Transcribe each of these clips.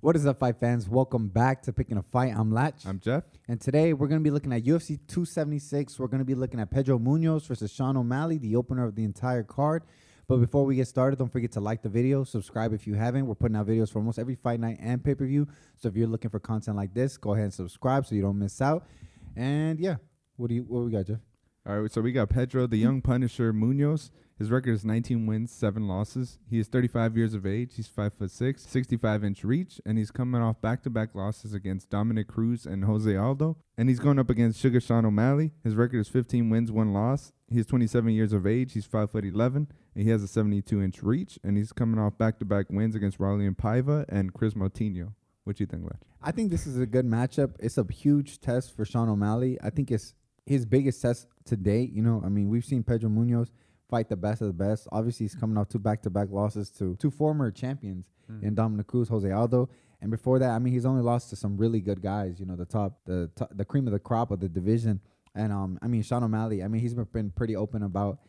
What is up, fight fans? Welcome back to Picking a Fight. I'm Latch. I'm Jeff. And today we're going to be looking at UFC 276. We're going to be looking at Pedro Munhoz versus Sean O'Malley, the opener of the entire card. But before we get started, don't forget to like the video, subscribe if you haven't. We're putting out videos for almost every fight night and pay-per-view. So if you're looking for content like this, go ahead and subscribe so you don't miss out. And yeah, what we got, Jeff? All right, so we got Pedro, the young Punisher Munhoz. His record is 19 wins, 7 losses. He is 35 years of age. He's 5'6", 65-inch reach, and he's coming off back-to-back losses against Dominic Cruz and Jose Aldo. And he's going up against Sugar Sean O'Malley. His record is 15 wins, 1 loss. He's 27 years of age. He's 5'11", and he has a 72-inch reach. And he's coming off back-to-back wins against Raulian Paiva and Chris Moutinho. What do you think, Led? I think this is a good matchup. It's a huge test for Sean O'Malley. I think it's his biggest test to date. You know, I mean, we've seen Pedro Munhoz fight the best of the best. Obviously, he's coming off 2 back-to-back losses to 2 former champions in Dominic Cruz, Jose Aldo. And before that, I mean, he's only lost to some really good guys, you know, the cream of the crop of the division. And, I mean, Sean O'Malley, I mean, he's been pretty open about,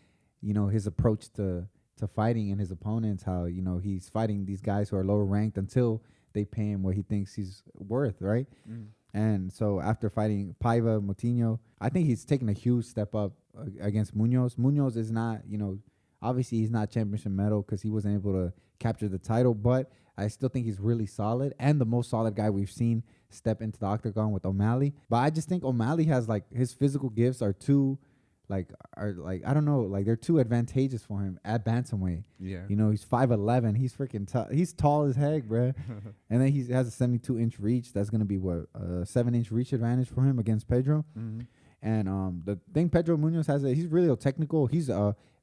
you know, his approach to fighting and his opponents, how, you know, he's fighting these guys who are lower ranked until they pay him what he thinks he's worth, right? And so after fighting Paiva, Moutinho, I think he's taken a huge step up against Munhoz. Munhoz is not, you know, obviously he's not championship medal because he wasn't able to capture the title, but I still think he's really solid and the most solid guy we've seen step into the octagon with O'Malley. But I just think O'Malley has, like, his physical gifts are too, I don't know, like, they're too advantageous for him at bantamweight. Yeah. You know, he's 5'11". He's freaking tough. He's tall as heck, bruh. And then he has a 72-inch reach. That's going to be, what, a 7-inch reach advantage for him against Pedro. And the thing Pedro Munhoz has, he's really technical. He's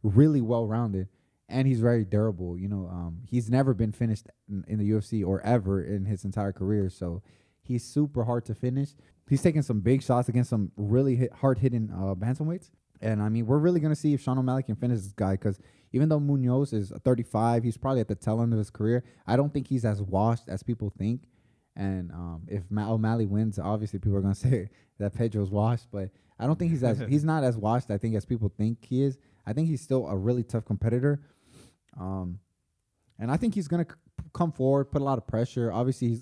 really well-rounded, and he's very durable. You know, he's never been finished in the UFC or ever in his entire career, so he's super hard to finish. He's taking some big shots against some really hard-hitting bantamweights. And, I mean, we're really going to see if Sean O'Malley can finish this guy because even though Munhoz is 35, he's probably at the tail end of his career. I don't think he's as washed as people think. And if O'Malley wins, obviously people are going to say that Pedro's washed. But I don't think he's not as washed, I think, as people think he is. I think he's still a really tough competitor. And I think he's going to come forward, put a lot of pressure. Obviously,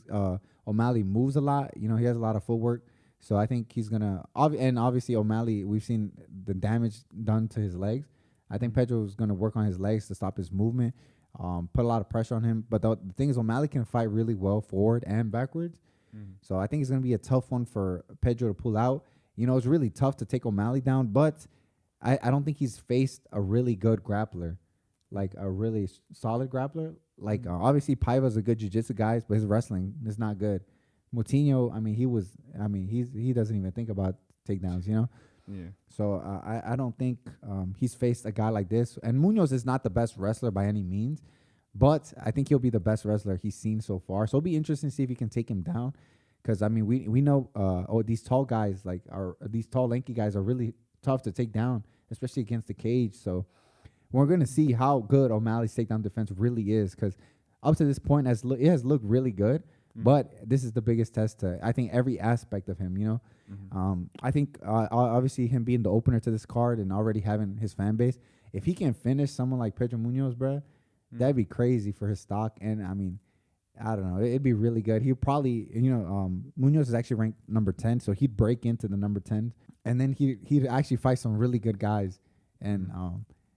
O'Malley moves a lot. You know, he has a lot of footwork. So I think he's going to – and obviously O'Malley, we've seen the damage done to his legs. I think Pedro's going to work on his legs to stop his movement, put a lot of pressure on him. But the thing is, O'Malley can fight really well forward and backwards. So I think it's going to be a tough one for Pedro to pull out. You know, it's really tough to take O'Malley down, but I don't think he's faced a really good grappler, like a really solid grappler. Like, obviously, Paiva's a good jiu-jitsu guy, but his wrestling is not good. Moutinho, I mean, he doesn't even think about takedowns, you know? Yeah. So I don't think he's faced a guy like this. And Munhoz is not the best wrestler by any means, but I think he'll be the best wrestler he's seen so far. So it'll be interesting to see if he can take him down. Because, I mean, we know these tall guys, these tall, lanky guys are really tough to take down, especially against the cage. So we're going to see how good O'Malley's takedown defense really is. Because up to this point, it has looked really good. But this is the biggest test to, I think, every aspect of him, you know. I think, obviously, him being the opener to this card and already having his fan base, if he can finish someone like Pedro Munhoz, bro, that'd be crazy for his stock. And, I mean, I don't know. It'd be really good. He'd probably, you know, Munhoz is actually ranked number 10, so he'd break into the number 10. And then he'd actually fight some really good guys. And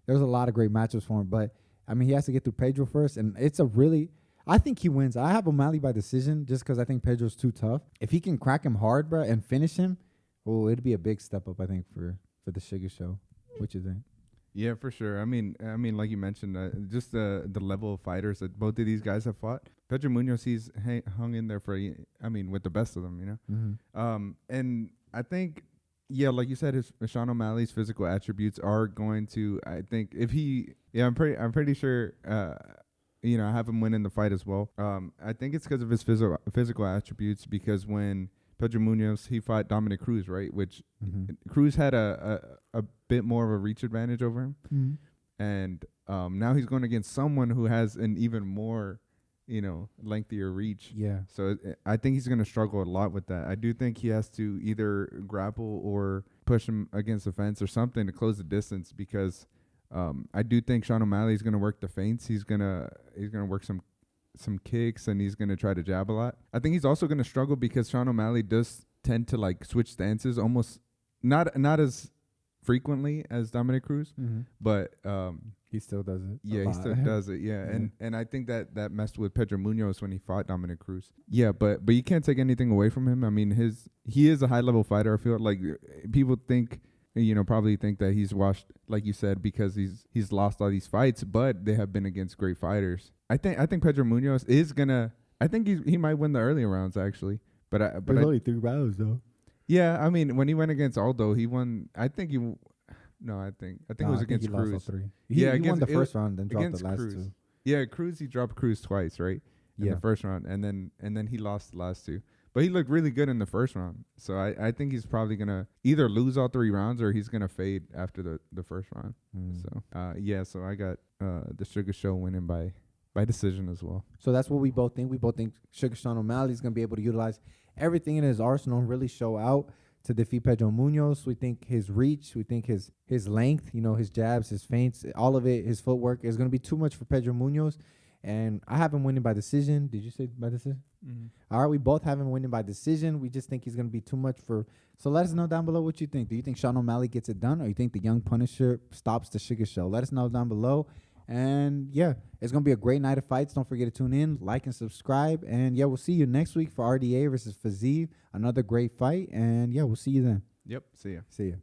there's a lot of great matchups for him. But, I mean, he has to get through Pedro first. And it's a really... I think he wins. I have O'Malley by decision just because I think Pedro's too tough. If he can crack him hard, bro, and finish him, it'd be a big step up, I think, for the Sugar Show. What you think? Yeah, for sure. I mean, like you mentioned, just the level of fighters that both of these guys have fought. Pedro Munhoz, he's hung in there with the best of them, you know. And I think, yeah, like you said, Sean O'Malley's physical attributes are going to. I think if he, I'm pretty sure. You know, have him win in the fight as well. I think it's because of his physical attributes. Because when Pedro Munhoz, he fought Dominic Cruz, right? Which Cruz had a bit more of a reach advantage over him, and now he's going against someone who has an even more, you know, lengthier reach. Yeah. So I think he's going to struggle a lot with that. I do think he has to either grapple or push him against the fence or something to close the distance because. I do think Sean O'Malley is going to work the feints. He's gonna work some some kicks, and he's going to try to jab a lot. I think he's also going to struggle because Sean O'Malley does tend to like switch stances almost not as frequently as Dominic Cruz, but he still does it. Yeah, he still does it. Yeah, and I think that messed with Pedro Munhoz when he fought Dominic Cruz. Yeah, but you can't take anything away from him. I mean, he is a high level fighter. I feel like people think, probably think that he's washed, like you said, because he's lost all these fights, but they have been against great fighters. I think Pedro Munhoz is gonna. I think he might win the earlier rounds actually, but only 3 rounds though. Yeah, I mean, when he went against Aldo, he won. I think it was against Cruz. Lost all 3. He won the first round, then dropped the last Cruz. 2. Yeah, he dropped Cruz twice, right? In the first round, and then he lost the last 2. But he looked really good in the first round. So I think he's probably gonna either lose all 3 rounds or he's gonna fade after the first round. So so I got the Sugar Show winning by decision as well. So that's what we both think. We both think Sugar Sean O'Malley is gonna be able to utilize everything in his arsenal and really show out to defeat Pedro Munhoz. We think his reach, we think his length, his jabs, his feints, all of it, his footwork is going to be too much for Pedro Munhoz. And I have him winning by decision. Did you say by decision? All right, we both have him winning by decision. We just think he's going to be too much for. So let us know down below what you think. Do you think Sean O'Malley gets it done, or you think the young Punisher stops the Sugar Show? Let us know down below. And yeah, it's going to be a great night of fights. Don't forget to tune in, like, and subscribe. And yeah, we'll see you next week for RDA versus Fiziev. Another great fight. And yeah, we'll see you then. Yep. See ya. See ya.